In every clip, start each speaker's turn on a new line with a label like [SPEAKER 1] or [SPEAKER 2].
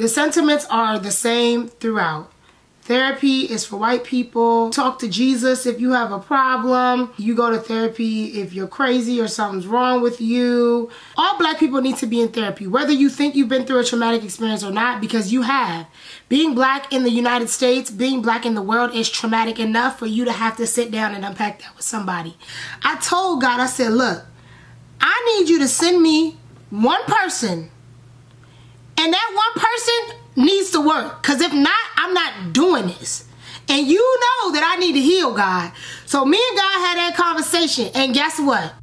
[SPEAKER 1] The sentiments are the same throughout. Therapy is for white people. Talk to Jesus if you have a problem. You go to therapy if you're crazy or something's wrong with you. All black people need to be in therapy, whether you think you've been through a traumatic experience or not, because you have. Being black in the United States, being black in the world is traumatic enough for you to have to sit down and unpack that with somebody. I told God, I said, look, I need you to send me one person, and that one person needs to work, because if not, I'm not doing this. And you know that I need to heal, God. So me and God had that conversation, and guess what?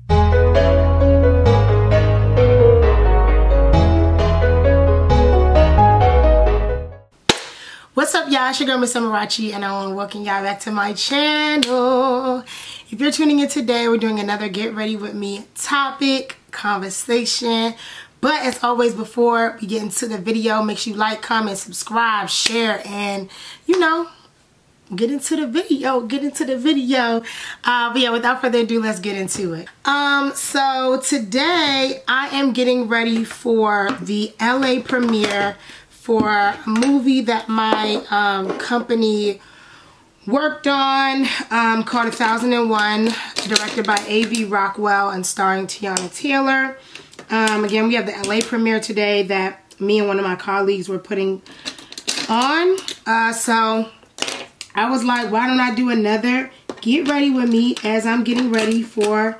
[SPEAKER 1] What's up, y'all? It's your girl, Miss Amarachi, and I want to welcome y'all back to my channel. If you're tuning in today, we're doing another Get Ready With Me topic, conversation. But as always, before we get into the video, make sure you like, comment, subscribe, share, and, you know, get into the video. But yeah, without further ado, let's get into it. So today I am getting ready for the LA premiere for a movie that my company worked on, called 1001, directed by A.V. Rockwell and starring Tiana Taylor. Again, we have the LA premiere today that me and one of my colleagues were putting on. So I was like, why don't I do another Get Ready With Me as I'm getting ready for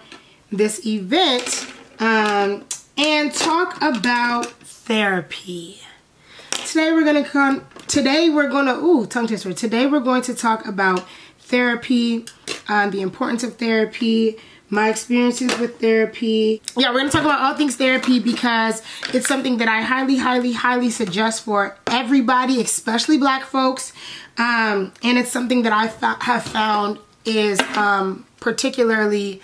[SPEAKER 1] this event, and talk about therapy. Today we're going to talk about therapy, the importance of therapy, my experiences with therapy. Yeah, we're going to talk about all things therapy because it's something that I highly suggest for everybody, especially black folks. And it's something that I have found is particularly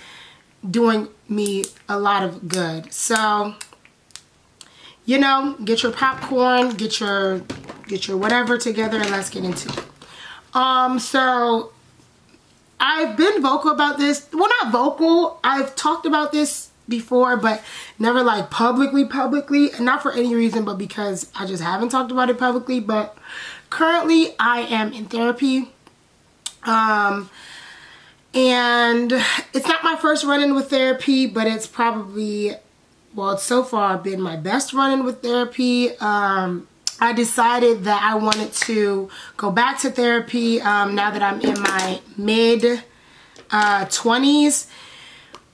[SPEAKER 1] doing me a lot of good. So, you know, get your popcorn, get your whatever together, and let's get into it. So I've been vocal about this. Well, not vocal. I've talked about this before, but never like publicly. And not for any reason, but because I just haven't talked about it publicly. But currently I am in therapy. And it's not my first run-in with therapy, but it's probably, well, it's so far been my best run-in with therapy. I decided that I wanted to go back to therapy now that I'm in my mid-20s,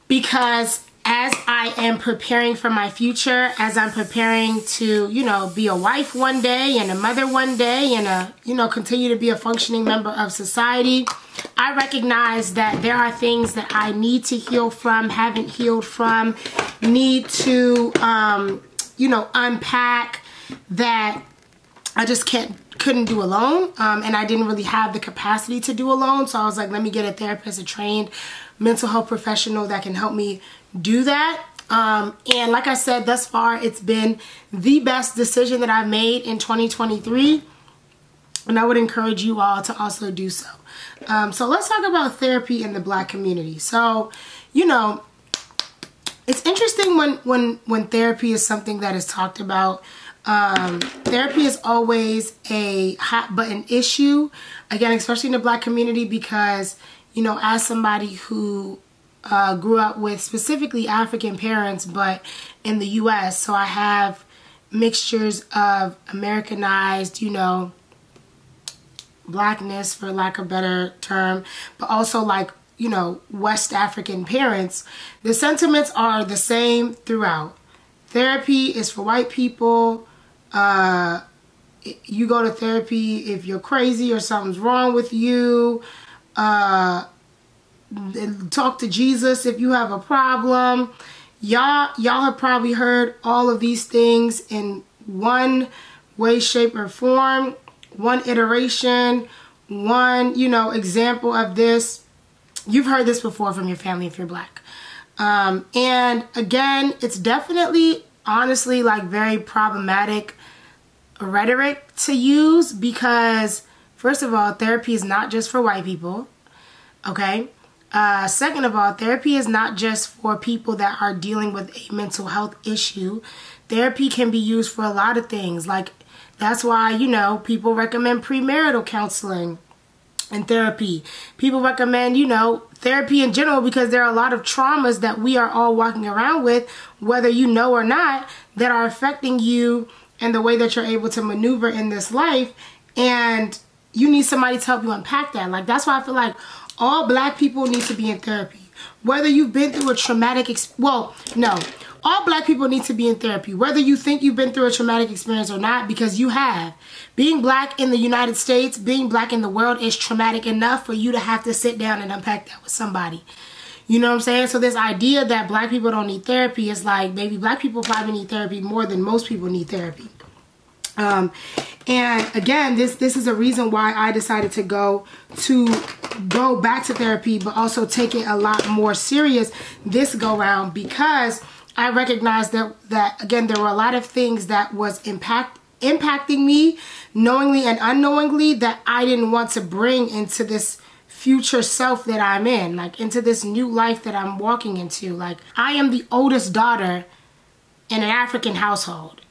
[SPEAKER 1] because as I am preparing for my future, as I'm preparing to, you know, be a wife one day and a mother one day and, you know, continue to be a functioning member of society, I recognize that there are things that I need to heal from, haven't healed from, need to, you know, unpack, that I just couldn't do alone, and I didn't really have the capacity to do alone. So I was like, let me get a therapist, a trained mental health professional that can help me do that. And like I said, thus far, it's been the best decision that I've made in 2023, and I would encourage you all to also do so. So let's talk about therapy in the black community. So, you know, it's interesting when therapy is something that is talked about. Therapy is always a hot button issue, again, especially in the black community, because, you know, as somebody who grew up with specifically African parents, but in the US, so I have mixtures of Americanized, you know, blackness, for lack of a better term, but also like, you know, West African parents. The sentiments are the same throughout. Therapy is for white people. You go to therapy if you're crazy or something's wrong with you. Talk to Jesus if you have a problem. Y'all have probably heard all of these things in one way, shape, or form, one iteration, one, you know, example of this. You've heard this before from your family if you're black. And again, it's definitely, honestly, like very problematic rhetoric to use, because first of all, therapy is not just for white people, okay? Second of all, therapy is not just for people that are dealing with a mental health issue. Therapy can be used for a lot of things. Like, that's why, you know, people recommend premarital counseling and therapy. People recommend, you know, therapy in general, because there are a lot of traumas that we are all walking around with, whether you know or not, that are affecting you and the way that you're able to maneuver in this life. And you need somebody to help you unpack that. Like, that's why I feel like all black people need to be in therapy. Whether you've been through a traumatic all black people need to be in therapy. Whether you think you've been through a traumatic experience or not, because you have. Being black in the United States, being black in the world is traumatic enough for you to have to sit down and unpack that with somebody. You know what I'm saying? So this idea that black people don't need therapy is like, baby, black people probably need therapy more than most people need therapy. And again, this is a reason why I decided to go back to therapy, but also take it a lot more serious this go round, because I recognized that again, there were a lot of things that was impacting me knowingly and unknowingly that I didn't want to bring into this future self that I'm in, like into this new life that I'm walking into. Like, I am the oldest daughter in an African household.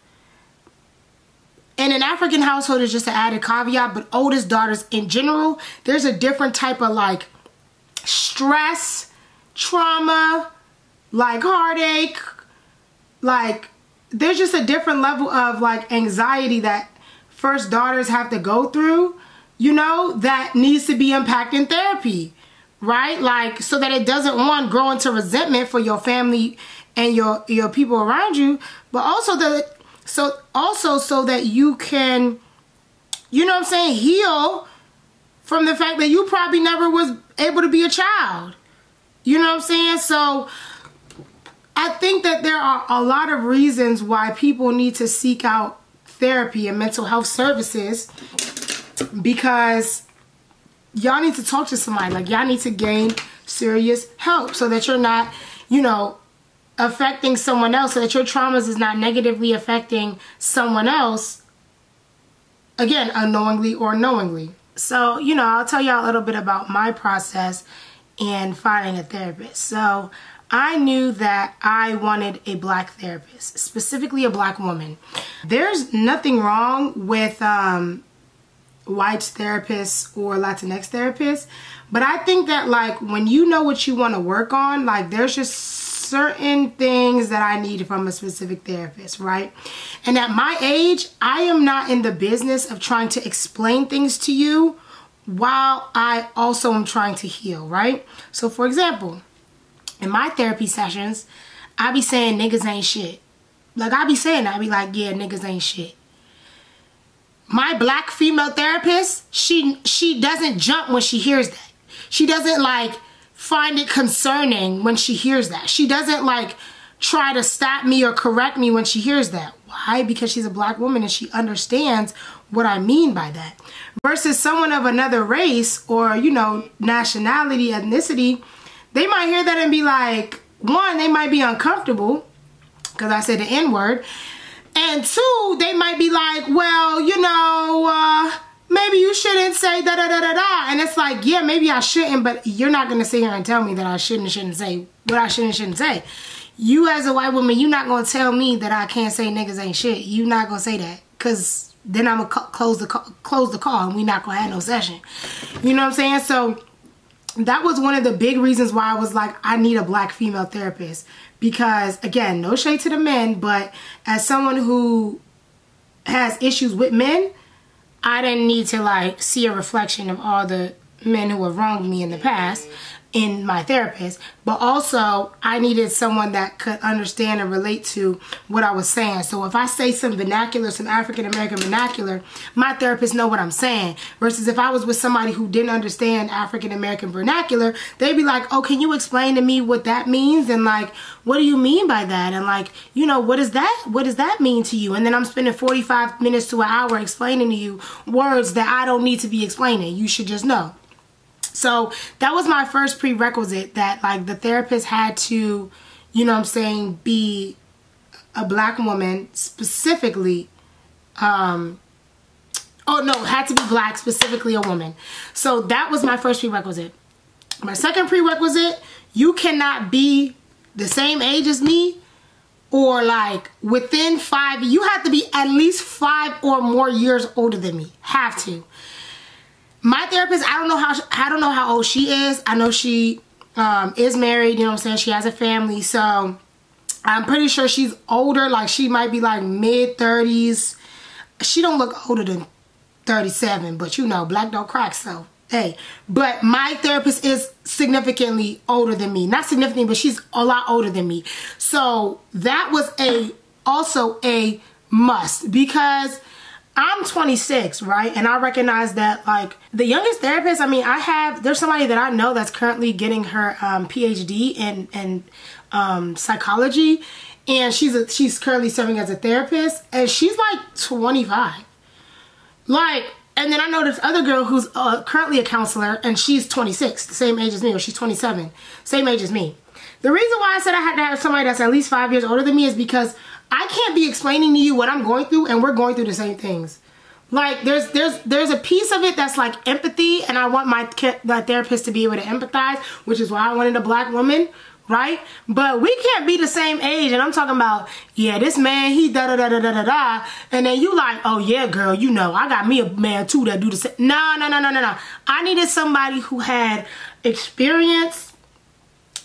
[SPEAKER 1] And an African household is just an added caveat, but oldest daughters in general, there's a different type of like stress, trauma, like heartache, like there's just a different level of like anxiety that first daughters have to go through, you know, that needs to be unpacked in therapy, right? Like, so that it doesn't, one, grow into resentment for your family and your people around you, but also so that you can, you know what I'm saying, heal from the fact that you probably never was able to be a child. You know what I'm saying? So I think that there are a lot of reasons why people need to seek out therapy and mental health services, because y'all need to talk to somebody. Like, y'all need to gain serious help so that you're not, you know, affecting someone else, so that your traumas is not negatively affecting someone else, again, unknowingly or knowingly. So, you know, I'll tell y'all a little bit about my process in finding a therapist. So I knew that I wanted a black therapist, specifically a black woman. There's nothing wrong with white therapists or Latinx therapists, but I think that like when you know what you want to work on, like there's just certain things that I need from a specific therapist, right? And at my age, I am not in the business of trying to explain things to you while I also am trying to heal, right? So for example, in my therapy sessions, I be saying niggas ain't shit. Like, I be saying that. I be like, yeah, niggas ain't shit. My black female therapist, she doesn't jump when she hears that. She doesn't like find it concerning when she hears that. She doesn't like try to stop me or correct me when she hears that. Why? Because she's a black woman and she understands what I mean by that. Versus someone of another race or, you know, nationality, ethnicity, they might hear that and be like, one, they might be uncomfortable because I said the N-word. And two, they might be like, well, you know, maybe you shouldn't say da-da-da-da-da. And it's like, yeah, maybe I shouldn't, but you're not going to sit here and tell me that I shouldn't say what I shouldn't say. You as a white woman, you're not going to tell me that I can't say niggas ain't shit. You're not going to say that, because then I'm going to close the call and we're not going to have no session. You know what I'm saying? So that was one of the big reasons why I was like, I need a black female therapist. Because, again, no shade to the men, but as someone who has issues with men, I didn't need to, like, see a reflection of all the men who have wronged me in the past in my therapist. But also, I needed someone that could understand and relate to what I was saying. So if I say some vernacular, some African-American vernacular, my therapist know what I'm saying. Versus if I was with somebody who didn't understand African-American vernacular, they'd be like, oh, can you explain to me what that means? And like, what do you mean by that? And like, you know, what does that mean to you? And then I'm spending 45 minutes to an hour explaining to you words that I don't need to be explaining. You should just know. So that was my first prerequisite, that like the therapist had to, you know what I'm saying, be a black woman specifically. Had to be black, specifically a woman. So that was my first prerequisite. My second prerequisite, you cannot be the same age as me or like within 5. You have to be at least 5 or more years older than me. Have to. My therapist, I don't know how old she is. I know she is married, you know what I'm saying? She has a family, so I'm pretty sure she's older. Like she might be like mid-30s. She don't look older than 37, but you know, black don't crack, so hey. But my therapist is significantly older than me. Not significantly, but she's a lot older than me. So that was also a must, because I'm 26, right? And I recognize that like the youngest therapist, I mean, there's somebody that I know that's currently getting her PhD in psychology, and she's currently serving as a therapist, and she's like 25. Like, and then I know this other girl who's currently a counselor, and she's 26, the same age as me, or she's 27, same age as me. The reason why I said I had to have somebody that's at least 5 years older than me is because I can't be explaining to you what I'm going through, and we're going through the same things. Like, there's a piece of it that's like empathy, and I want my therapist to be able to empathize, which is why I wanted a black woman, right? But we can't be the same age, and I'm talking about, yeah, this man, he da-da-da-da-da-da-da, and then you like, oh yeah, girl, you know, I got me a man too that do the same. No. I needed somebody who had experience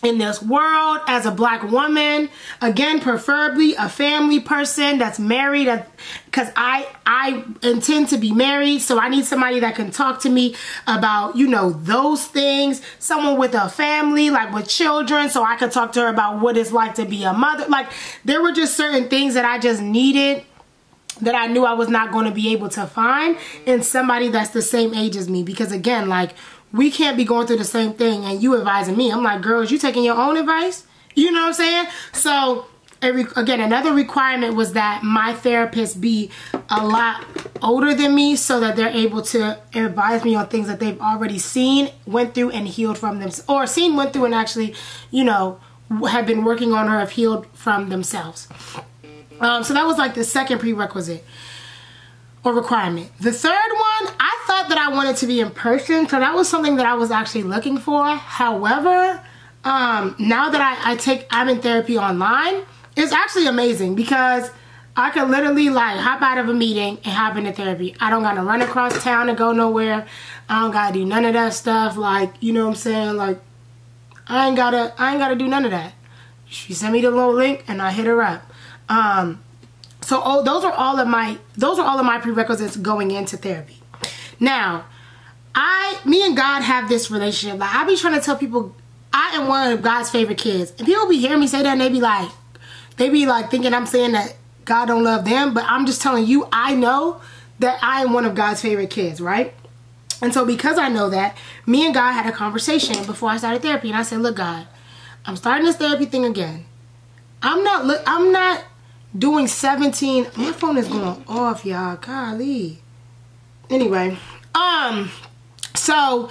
[SPEAKER 1] in this world as a black woman, again, preferably a family person that's married, because I intend to be married, so I need somebody that can talk to me about, you know, those things. Someone with a family, like with children, so I could talk to her about what it's like to be a mother. Like, there were just certain things that I just needed that I knew I was not going to be able to find in somebody that's the same age as me, because again, like, we can't be going through the same thing and you advising me. I'm like, girls, you taking your own advice? You know what I'm saying? So, again, another requirement was that my therapist be a lot older than me, so that they're able to advise me on things that they've already seen, went through, and healed from them. Or seen, went through, and actually, you know, have been working on or have healed from themselves. So that was like the second prerequisite or requirement. The third one, I thought that I wanted to be in person, so that was something that I was actually looking for. However, now that I'm in therapy online, it's actually amazing, because I could literally like hop out of a meeting and hop into therapy. I don't gotta run across town to go nowhere. I don't gotta do none of that stuff. Like, you know what I'm saying? Like, I ain't gotta do none of that. She sent me the little link and I hit her up. So those are all of my prerequisites going into therapy. Now, me and God have this relationship. Like, I be trying to tell people I am one of God's favorite kids, and people be hearing me say that, and they be like thinking I'm saying that God don't love them. But I'm just telling you, I know that I am one of God's favorite kids, right? And so because I know that, me and God had a conversation before I started therapy, and I said, look, God, I'm starting this therapy thing again. I'm not doing 17. My phone is going off, y'all. Golly. Anyway, so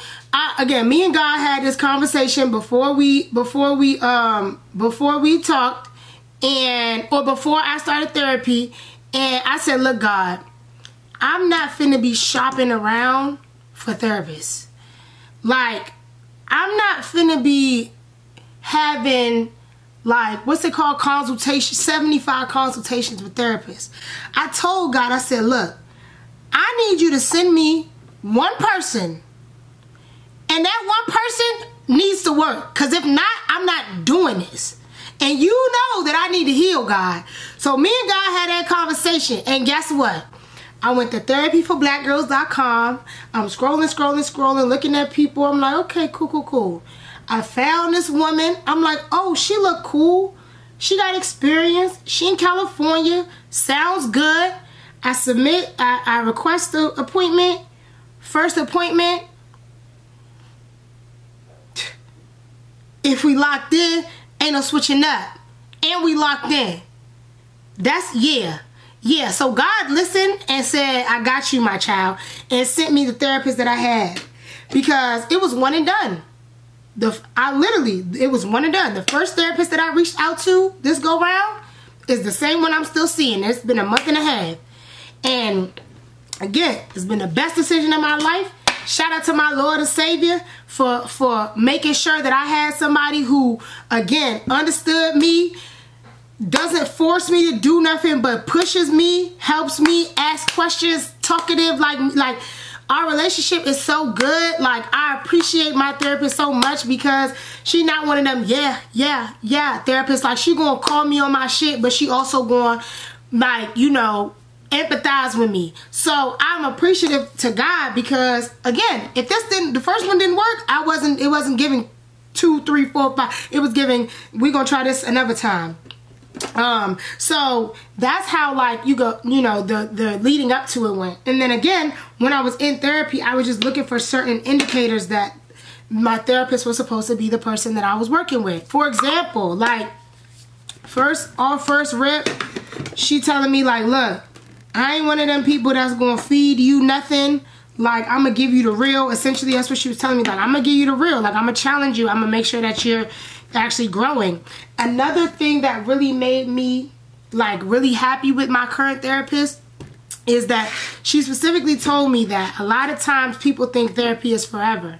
[SPEAKER 1] again, me and God had this conversation before we talked, or before I started therapy, and I said, look, God, I'm not finna be shopping around for therapists. Like, I'm not finna be having, like, what's it called, consultation, 75 consultations with therapists. I told God, I said, look, I need you to send me one person, and that one person needs to work, because if not, I'm not doing this. And you know that I need to heal, God. So me and God had that conversation, and guess what? I went to therapyforblackgirls.com. I'm scrolling, looking at people. I'm like, okay, cool. I found this woman. I'm like, oh, she look cool. She got experience. She in California. Sounds good. I request the appointment. First appointment. If we locked in, ain't no switching up. And we locked in. That's, yeah. Yeah, so God listened and said, I got you, my child, and sent me the therapist that I had, because it was one and done. It was one and done. The first therapist that I reached out to this go round is the same one I'm still seeing. It's been a month and a half. And again, it's been the best decision of my life. shout out to my Lord and Savior for making sure that I had somebody who, again, understood me, doesn't force me to do nothing, but pushes me, helps me, asks questions, talkative, like our relationship is so good. Like, I appreciate my therapist so much because she not one of them, yeah, therapists. Like, she gonna call me on my shit, but she also gonna, like, you know, empathize with me. So I'm appreciative to God because, again, if the first one didn't work, it wasn't giving 2, 3, 4, 5. It was giving, we're gonna try this another time. So that's how, like, you go, you know, the leading up to it went. And then again, when I was in therapy, I was just looking for certain indicators that my therapist was supposed to be the person that I was working with. For example, like, first rip, she telling me, like, look, I ain't one of them people that's gonna feed you nothing. Like, I'm gonna give you the real. Essentially, that's what she was telling me. Like, I'm gonna give you the real. Like, I'm gonna challenge you. I'm gonna make sure that you're actually growing. Another thing that really made me, like, really happy with my current therapist is that she specifically told me that a lot of times people think therapy is forever.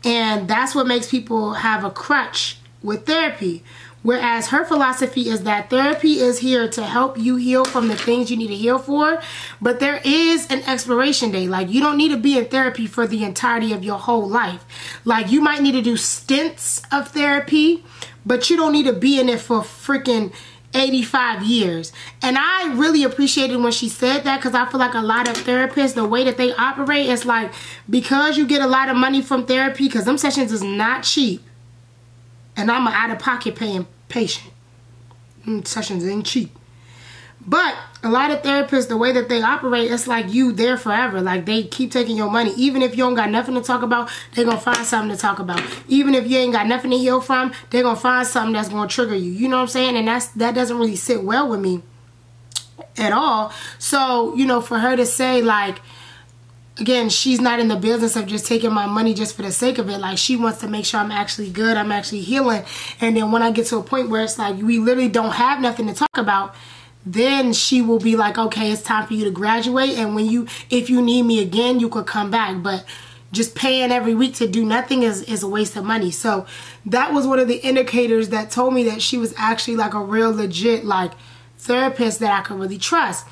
[SPEAKER 1] And that's what makes people have a crutch with therapy. Whereas her philosophy is that therapy is here to help you heal from the things you need to heal for, but there is an expiration date. Like, you don't need to be in therapy for the entirety of your whole life. Like, you might need to do stints of therapy, but you don't need to be in it for freaking 85 years. And I really appreciated when she said that, because I feel like a lot of therapists, the way that they operate is like, because you get a lot of money from therapy, because them sessions is not cheap, and I'm an out-of-pocket paying patient. Sessions ain't cheap. But a lot of therapists, the way that they operate, it's like you there forever. Like, they keep taking your money. Even if you don't got nothing to talk about, they're going to find something to talk about. Even if you ain't got nothing to heal from, they're going to find something that's going to trigger you. You know what I'm saying? And that doesn't really sit well with me at all. So, you know, for her to say, like, again, she's not in the business of just taking my money just for the sake of it. Like, she wants to make sure I'm actually good, I'm actually healing. And then when I get to a point where it's like, we literally don't have nothing to talk about, then she will be like, okay, it's time for you to graduate. And if you need me again, you could come back. But just paying every week to do nothing is a waste of money. So that was one of the indicators that told me that she was actually like a real legit, like, therapist that I could really trust.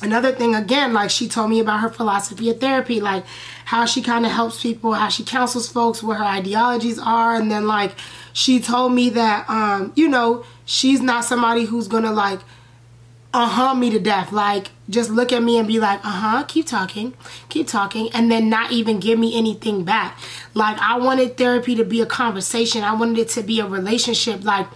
[SPEAKER 1] Another thing, again, like, she told me about her philosophy of therapy, like how she kind of helps people, how she counsels folks, what her ideologies are. And then, like, she told me that, you know, she's not somebody who's gonna, like, me to death. Like, just look at me and be like, keep talking, and then not even give me anything back. Like, I wanted therapy to be a conversation. I wanted it to be a relationship. Like,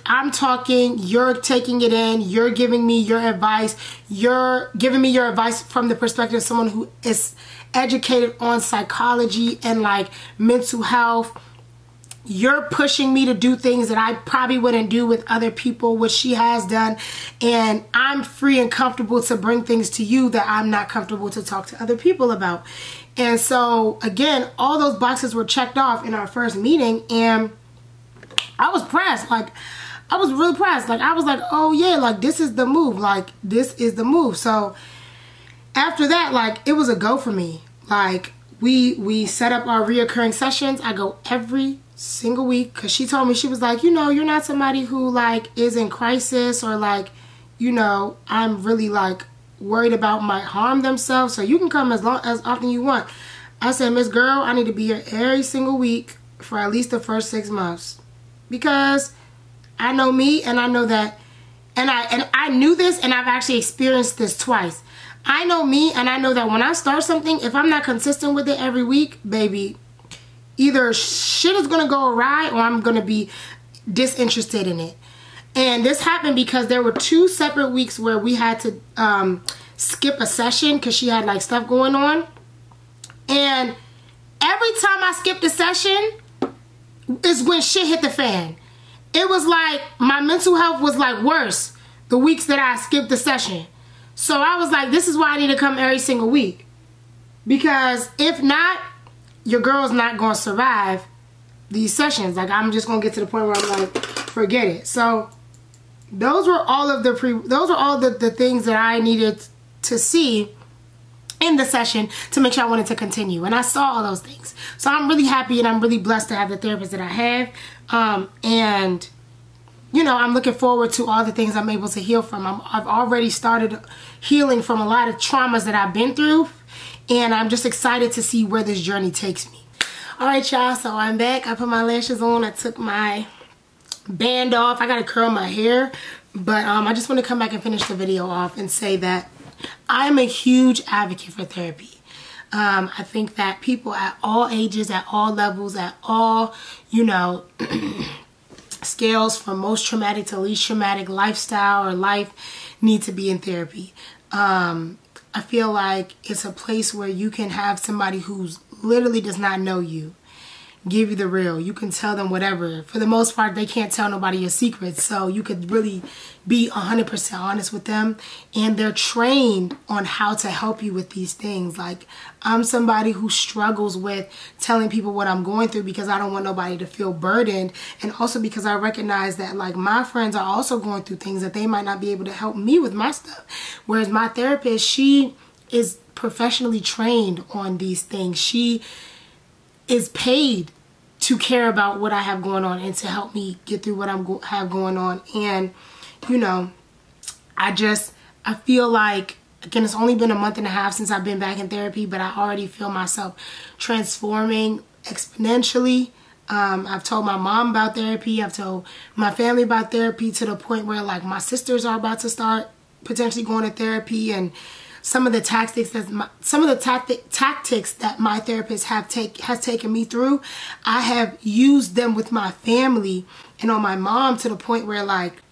[SPEAKER 1] I'm talking, you're taking it in, you're giving me your advice, you're giving me your advice from the perspective of someone who is educated on psychology and, like, mental health. You're pushing me to do things that I probably wouldn't do with other people, which she has done. And I'm free and comfortable to bring things to you that I'm not comfortable to talk to other people about. And so, again, all those boxes were checked off in our first meeting, and I was pressed. Like, I was really pressed. Like, I was like, oh yeah, like, this is the move. Like, this is the move. So after that, like, it was a go for me. Like, we set up our reoccurring sessions. I go every single week, because she told me, she was like, you know, you're not somebody who, like, is in crisis, or, like, you know, I'm really, like, worried about might harm themselves, so you can come as often you want. I said, Miss Girl, I need to be here every single week for at least the first 6 months. Because I know me, and I know that, and I knew this, and I've actually experienced this twice. I know me, and I know that when I start something, if I'm not consistent with it every week, baby, either shit is gonna go awry, or I'm gonna be disinterested in it. And this happened because there were 2 separate weeks where we had to skip a session because she had, like, stuff going on. And every time I skipped a session is when shit hit the fan. It was like my mental health was, like, worse the weeks that I skipped the session. So I was like, this is why I need to come every single week. Because if not, your girl's not going to survive these sessions. Like, I'm just going to get to the point where I'm like, forget it. So those were all of the things that I needed to see in the session to make sure I wanted to continue. And I saw all those things. So I'm really happy and I'm really blessed to have the therapist that I have. And, you know, I'm looking forward to all the things I'm able to heal from. I've already started healing from a lot of traumas that I've been through. And I'm just excited to see where this journey takes me. All right, y'all. So I'm back. I put my lashes on. I took my band off. I got to curl my hair. But I just want to come back and finish the video off and say that I'm a huge advocate for therapy. I think that people at all ages, at all levels, at all, you know, scales from most traumatic to least traumatic lifestyle or life need to be in therapy. I feel like it's a place where you can have somebody who's literally does not know you give you the real. You can tell them whatever. For the most part, they can't tell nobody your secrets. So you could really be 100% honest with them. And they're trained on how to help you with these things. Like, I'm somebody who struggles with telling people what I'm going through because I don't want nobody to feel burdened. And also because I recognize that, like, my friends are also going through things that they might not be able to help me with my stuff. Whereas my therapist, she is professionally trained on these things. She is paid to care about what I have going on and to help me get through what I have going on. And, you know, I feel like, again, it's only been a month and a half since I've been back in therapy, but I already feel myself transforming exponentially. I've told my mom about therapy. I've told my family about therapy to the point where, like, my sisters are about to start potentially going to therapy. And some of the tactics that my therapist has taken me through, I have used them with my family and on my mom to the point where, like,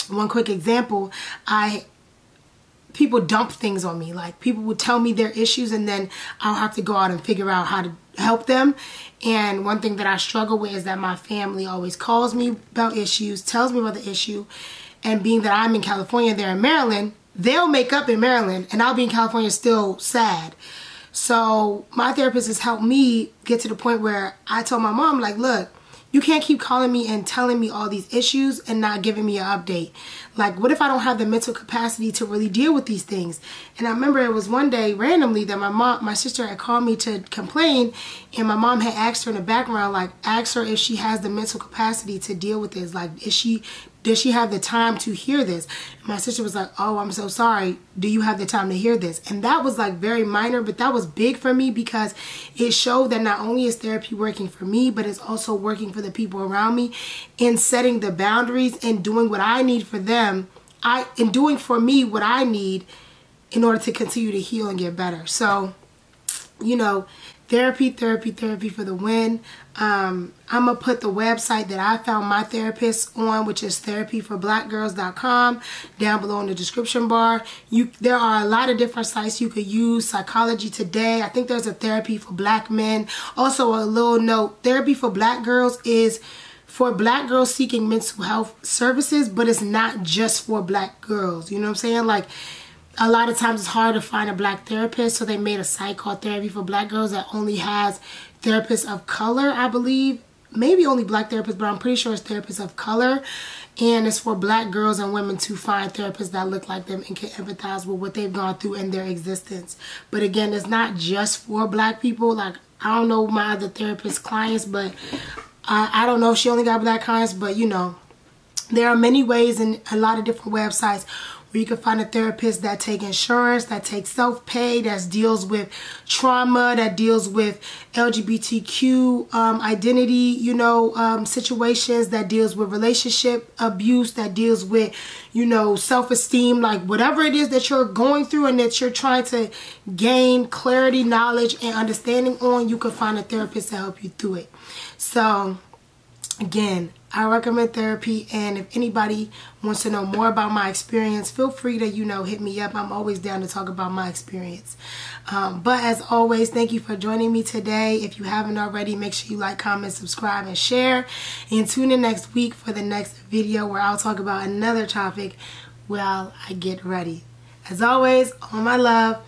[SPEAKER 1] one quick example, people dump things on me. Like, people would tell me their issues and then I'll have to go out and figure out how to help them. And one thing that I struggle with is that my family always calls me about issues, tells me about the issue, and being that I'm in California, they're in Maryland, they'll make up in Maryland and I'll be in California still sad. So my therapist has helped me get to the point where I told my mom, like, look, you can't keep calling me and telling me all these issues and not giving me an update. Like, what if I don't have the mental capacity to really deal with these things? And I remember it was one day randomly that my sister had called me to complain, and my mom had asked her in the background, like, asked her if she has the mental capacity to deal with this. Like, does she have the time to hear this? And my sister was like, oh, I'm so sorry. Do you have the time to hear this? And that was, like, very minor, but that was big for me because it showed that not only is therapy working for me, but it's also working for the people around me in setting the boundaries and doing what I need for them. And doing for me what I need in order to continue to heal and get better. So, you know, therapy for the win. I'm going to put the website that I found my therapist on, which is therapyforblackgirls.com, down below in the description bar. There are a lot of different sites you could use. Psychology Today. I think there's a Therapy for Black Men. Also, a little note, Therapy for Black Girls is for black girls seeking mental health services, but it's not just for black girls. You know what I'm saying? Like, a lot of times it's hard to find a black therapist, so they made a site called Therapy for Black Girls that only has therapists of color, I believe. Maybe only black therapists, but I'm pretty sure it's therapists of color. And it's for black girls and women to find therapists that look like them and can empathize with what they've gone through in their existence. But again, it's not just for black people. Like, I don't know my other therapist clients, but I don't know if she only got black clients, but, you know, there are many ways and a lot of different websites where you can find a therapist that take insurance, that takes self-pay, that deals with trauma, that deals with LGBTQ identity, you know, situations, that deals with relationship abuse, that deals with, you know, self-esteem, like whatever it is that you're going through and that you're trying to gain clarity, knowledge, and understanding on, you can find a therapist to help you through it. So, again, I recommend therapy, and if anybody wants to know more about my experience, feel free to, you know, hit me up. I'm always down to talk about my experience. But as always, thank you for joining me today. If you haven't already, make sure you like, comment, subscribe, and share. And tune in next week for the next video where I'll talk about another topic while I get ready. As always, all my love.